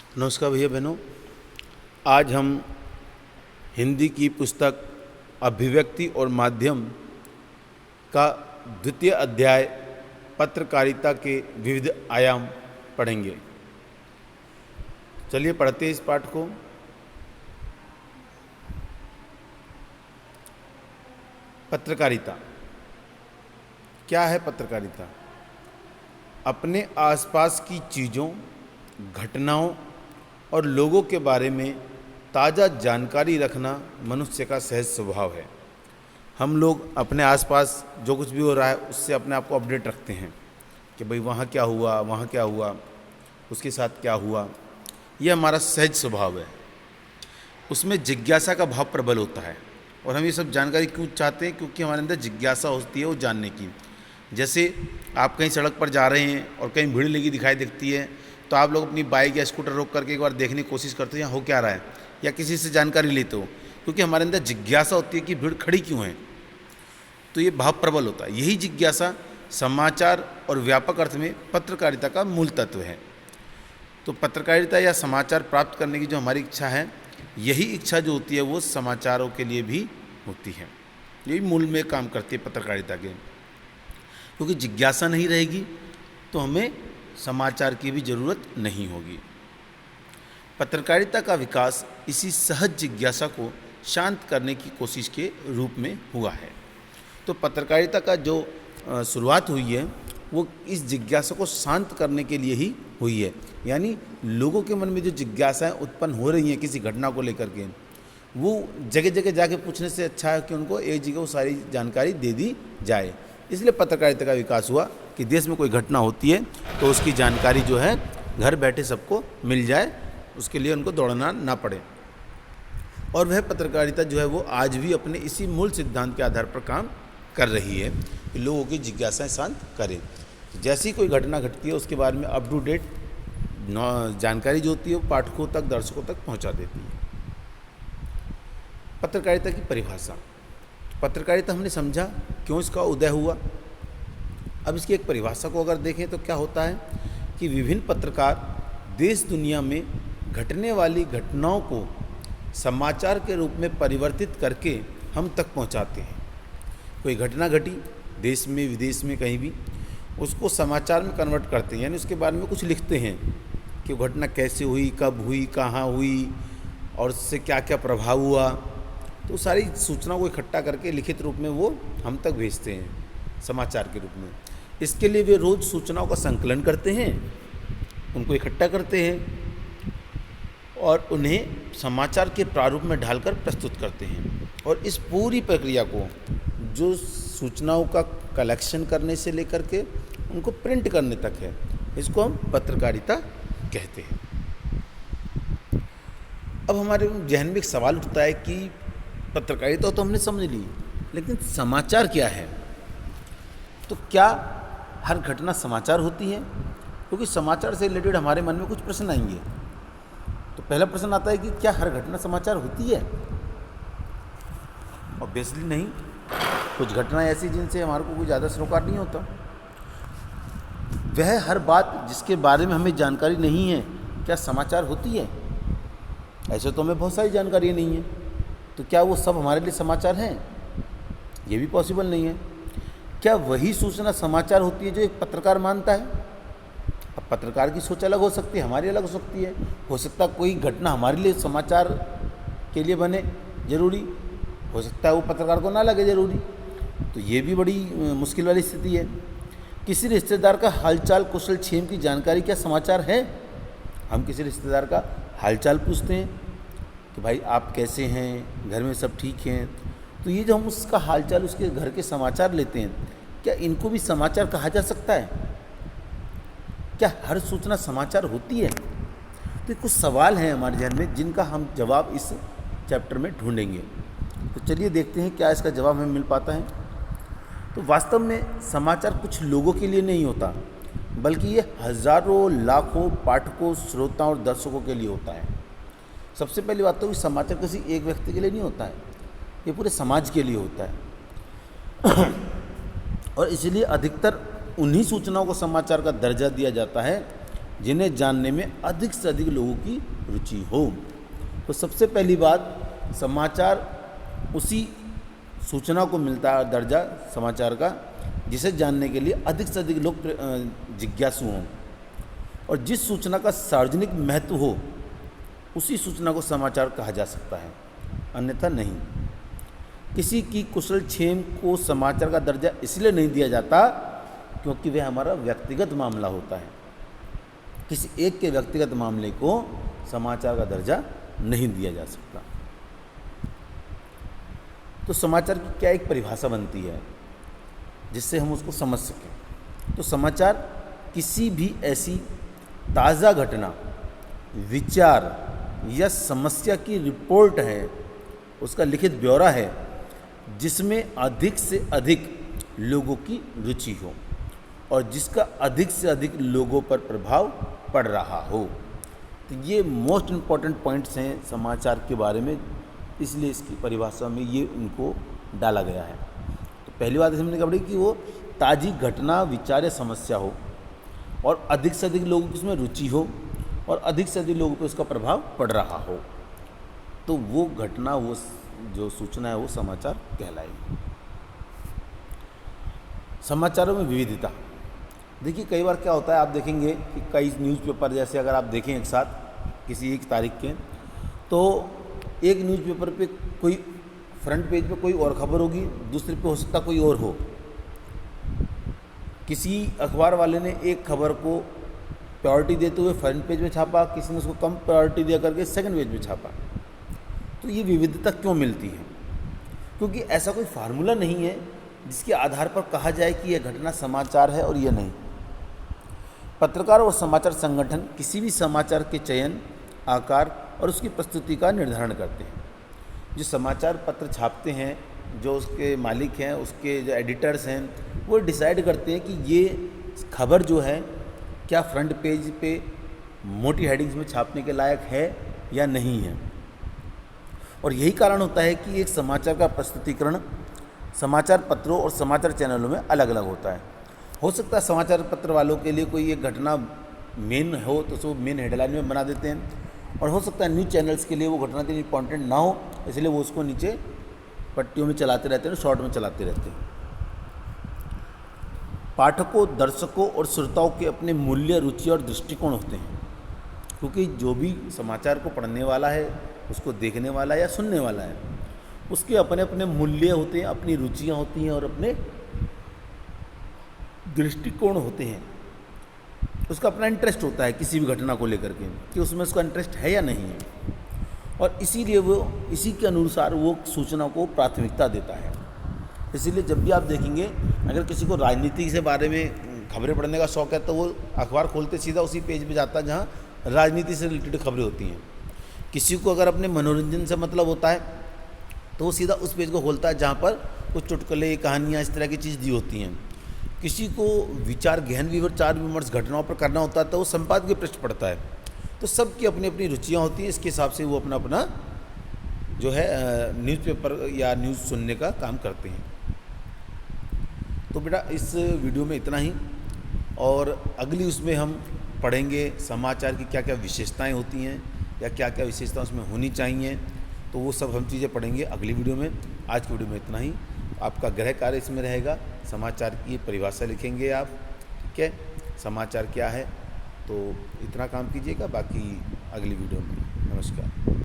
नमस्कार भैया बहनों। आज हम हिंदी की पुस्तक अभिव्यक्ति और माध्यम का द्वितीय अध्याय पत्रकारिता के विविध आयाम पढ़ेंगे। चलिए पढ़ते हैं इस पाठ को। पत्रकारिता क्या है? पत्रकारिता अपने आसपास की चीज़ों, घटनाओं और लोगों के बारे में ताज़ा जानकारी रखना मनुष्य का सहज स्वभाव है। हम लोग अपने आसपास जो कुछ भी हो रहा है उससे अपने आप को अपडेट रखते हैं कि भाई वहाँ क्या हुआ, उसके साथ क्या हुआ। यह हमारा सहज स्वभाव है। उसमें जिज्ञासा का भाव प्रबल होता है और हम ये सब जानकारी क्यों चाहते हैं? क्योंकि हमारे अंदर जिज्ञासा होती है वो जानने की। जैसे आप कहीं सड़क पर जा रहे हैं और कहीं भीड़ लगी दिखाई दिखती है तो आप लोग अपनी बाइक या स्कूटर रोक करके एक बार देखने की कोशिश करते हैं यहाँ हो क्या रहा है, या किसी से जानकारी लेते हो, क्योंकि हमारे अंदर जिज्ञासा होती है कि भीड़ खड़ी क्यों है। तो ये भाव प्रबल होता है। यही जिज्ञासा समाचार और व्यापक अर्थ में पत्रकारिता का मूल तत्व है। तो पत्रकारिता या समाचार प्राप्त करने की जो हमारी इच्छा है, यही इच्छा जो होती है वो समाचारों के लिए भी होती है। यही मूल में काम करती है पत्रकारिता के। क्योंकि जिज्ञासा नहीं रहेगी तो हमें समाचार की भी ज़रूरत नहीं होगी। पत्रकारिता का विकास इसी सहज जिज्ञासा को शांत करने की कोशिश के रूप में हुआ है। तो पत्रकारिता का जो शुरुआत हुई है वो इस जिज्ञासा को शांत करने के लिए ही हुई है। यानी लोगों के मन में जो जिज्ञासाएं उत्पन्न हो रही हैं किसी घटना को लेकर के, वो जगह जगह जाके पूछने से अच्छा है कि उनको एक जगह वो सारी जानकारी दे दी जाए। इसलिए पत्रकारिता का विकास हुआ कि देश में कोई घटना होती है तो उसकी जानकारी जो है घर बैठे सबको मिल जाए, उसके लिए उनको दौड़ना ना पड़े। और वह पत्रकारिता जो है वो आज भी अपने इसी मूल सिद्धांत के आधार पर काम कर रही है कि लोगों की जिज्ञासाएं शांत करें। जैसी कोई घटना घटती है उसके बारे में अप टू डेट जानकारी जो होती है वो पाठकों तक, दर्शकों तक पहुंचा देती है। पत्रकारिता की परिभाषा। पत्रकारिता हमने समझा क्यों इसका उदय हुआ। अब इसकी एक परिभाषा को अगर देखें तो क्या होता है कि विभिन्न पत्रकार देश दुनिया में घटने वाली घटनाओं को समाचार के रूप में परिवर्तित करके हम तक पहुंचाते हैं। कोई घटना घटी देश में, विदेश में, कहीं भी, उसको समाचार में कन्वर्ट करते हैं। यानी उसके बारे में कुछ लिखते हैं कि वो घटना कैसे हुई, कब हुई, कहाँ हुई और उससे क्या क्या प्रभाव हुआ। तो सारी सूचनाओं को इकट्ठा करके लिखित रूप में वो हम तक भेजते हैं समाचार के रूप में। इसके लिए वे रोज़ सूचनाओं का संकलन करते हैं, उनको इकट्ठा करते हैं और उन्हें समाचार के प्रारूप में ढालकर प्रस्तुत करते हैं। और इस पूरी प्रक्रिया को, जो सूचनाओं का कलेक्शन करने से लेकर के उनको प्रिंट करने तक है, इसको हम पत्रकारिता कहते हैं। अब हमारे जहन में एक सवाल उठता है कि पत्रकारिता तो हमने समझ ली, लेकिन समाचार क्या है? तो क्या हर घटना समाचार होती है? क्योंकि समाचार से रिलेटेड हमारे मन में कुछ प्रश्न आएंगे। तो पहला प्रश्न आता है कि क्या हर घटना समाचार होती है? ऑब्वियसली नहीं। कुछ घटनाएं ऐसी जिनसे हमारे को कोई ज़्यादा सरोकार नहीं होता। वह हर बात जिसके बारे में हमें जानकारी नहीं है, क्या समाचार होती है? ऐसे तो हमें बहुत सारी जानकारी नहीं है, तो क्या वो सब हमारे लिए समाचार हैं? ये भी पॉसिबल नहीं है। क्या वही सूचना समाचार होती है जो एक पत्रकार मानता है? अब पत्रकार की सोच अलग हो सकती है, हमारी अलग हो सकती है। हो सकता है कोई घटना हमारे लिए समाचार के लिए बने जरूरी, हो सकता है वो पत्रकार को ना लगे जरूरी। तो ये भी बड़ी मुश्किल वाली स्थिति है। किसी रिश्तेदार का हालचाल कुशल क्षेम की जानकारी क्या समाचार है? हम किसी रिश्तेदार का हालचाल पूछते हैं कि भाई आप कैसे हैं, घर में सब ठीक हैं। तो ये जो हम उसका हालचाल, उसके घर के समाचार लेते हैं, क्या इनको भी समाचार कहा जा सकता है? क्या हर सूचना समाचार होती है? तो कुछ सवाल हैं हमारे ध्यान में जिनका हम जवाब इस चैप्टर में ढूंढेंगे। तो चलिए देखते हैं क्या इसका जवाब हमें मिल पाता है। तो वास्तव में समाचार कुछ लोगों के लिए नहीं होता, बल्कि ये हज़ारों लाखों पाठकों, श्रोताओं और दर्शकों के लिए होता है। सबसे पहली बात तो कि समाचार किसी एक व्यक्ति के लिए नहीं होता है, ये पूरे समाज के लिए होता है। और इसलिए अधिकतर उन्हीं सूचनाओं को समाचार का दर्जा दिया जाता है जिन्हें जानने में अधिक से अधिक लोगों की रुचि हो। तो सबसे पहली बात, समाचार उसी सूचना को मिलता है दर्जा समाचार का जिसे जानने के लिए अधिक से अधिक लोग जिज्ञासु हों, और जिस सूचना का सार्वजनिक महत्व हो उसी सूचना को समाचार कहा जा सकता है, अन्यथा नहीं। किसी की कुशल क्षेम को समाचार का दर्जा इसलिए नहीं दिया जाता क्योंकि वह हमारा व्यक्तिगत मामला होता है। किसी एक के व्यक्तिगत मामले को समाचार का दर्जा नहीं दिया जा सकता। तो समाचार की क्या एक परिभाषा बनती है जिससे हम उसको समझ सकें। तो समाचार किसी भी ऐसी ताज़ा घटना, विचार या समस्या की रिपोर्ट है, उसका लिखित ब्यौरा है जिसमें अधिक से अधिक लोगों की रुचि हो और जिसका अधिक से अधिक लोगों पर प्रभाव पड़ रहा हो। तो ये मोस्ट इम्पॉर्टेंट पॉइंट्स हैं समाचार के बारे में, इसलिए इसकी परिभाषा में ये उनको डाला गया है। तो पहली बात हमने कहा कि वो ताज़ी घटना, विचार या समस्या हो और अधिक से अधिक लोगों की उसमें रुचि हो और अधिक से अधिक लोगों पर उसका प्रभाव पड़ रहा हो, तो वो घटना, वो जो सूचना है वो समाचार कहलाएगी। समाचारों में विविधता, देखिए कई बार क्या होता है, आप देखेंगे कि कई न्यूज़पेपर, जैसे अगर आप देखें एक साथ किसी एक तारीख के, तो एक न्यूज़पेपर पे कोई फ्रंट पेज पे कोई और खबर होगी, दूसरे पे हो सकता कोई और हो। किसी अखबार वाले ने एक खबर को प्रायोरिटी देते हुए फ्रंट पेज में छापा, किसी ने उसको कम प्रायोरिटी दिया करके सेकंड पेज में छापा। तो ये विविधता क्यों मिलती है? क्योंकि ऐसा कोई फार्मूला नहीं है जिसके आधार पर कहा जाए कि यह घटना समाचार है और यह नहीं। पत्रकार और समाचार संगठन किसी भी समाचार के चयन, आकार और उसकी प्रस्तुति का निर्धारण करते हैं। जो समाचार पत्र छापते हैं, जो उसके मालिक हैं, उसके जो एडिटर्स हैं, वो डिसाइड करते हैं कि ये खबर जो है क्या फ्रंट पेज पे मोटी हेडिंग्स में छापने के लायक है या नहीं है। और यही कारण होता है कि एक समाचार का प्रस्तुतिकरण समाचार पत्रों और समाचार चैनलों में अलग अलग होता है। हो सकता है समाचार पत्र वालों के लिए कोई एक घटना मेन हो तो उसको मेन हेडलाइन में बना देते हैं, और हो सकता है न्यूज़ चैनल्स के लिए वो घटना इतनी इंपॉर्टेंट ना हो, इसलिए वो उसको नीचे पट्टियों में चलाते रहते हैं, शॉर्ट में चलाते रहते हैं। पाठकों, दर्शकों और श्रोताओं के अपने मूल्य, रुचि और दृष्टिकोण होते हैं, क्योंकि जो भी समाचार को पढ़ने वाला है, उसको देखने वाला है या सुनने वाला है, उसके अपने अपने मूल्य होते हैं, अपनी रुचियाँ होती हैं और अपने दृष्टिकोण होते हैं। उसका अपना इंटरेस्ट होता है किसी भी घटना को लेकर के कि उसमें उसका इंटरेस्ट है या नहीं है, और इसीलिए वो इसी के अनुसार वो सूचना को प्राथमिकता देता है। इसीलिए जब भी आप देखेंगे, अगर किसी को राजनीति से बारे में खबरें पढ़ने का शौक़ है तो वो अखबार खोलते सीधा उसी पेज पे जाता है जहाँ राजनीति से रिलेटेड खबरें होती हैं। किसी को अगर अपने मनोरंजन से मतलब होता है तो वो सीधा उस पेज को खोलता है जहाँ पर कुछ चुटकुले, कहानियाँ, इस तरह की चीज़ दी होती हैं। किसी को विचार, गहन विमर्श घटनाओं पर करना होता है तो वो संपादकीय पृष्ठ पढ़ता है। तो सबकी अपनी अपनी रुचियाँ होती हैं, इसके हिसाब से वो अपना अपना जो है न्यूज़पेपर या न्यूज़ सुनने का काम करते हैं। तो बेटा इस वीडियो में इतना ही, और अगली उसमें हम पढ़ेंगे समाचार की क्या क्या विशेषताएं होती हैं या क्या क्या विशेषताएं उसमें होनी चाहिए, तो वो सब हम चीज़ें पढ़ेंगे अगली वीडियो में। आज की वीडियो में इतना ही। आपका गृह कार्य इसमें रहेगा, समाचार की परिभाषा लिखेंगे आप, ठीक है, समाचार क्या है, तो इतना काम कीजिएगा, बाकी अगली वीडियो में। नमस्कार।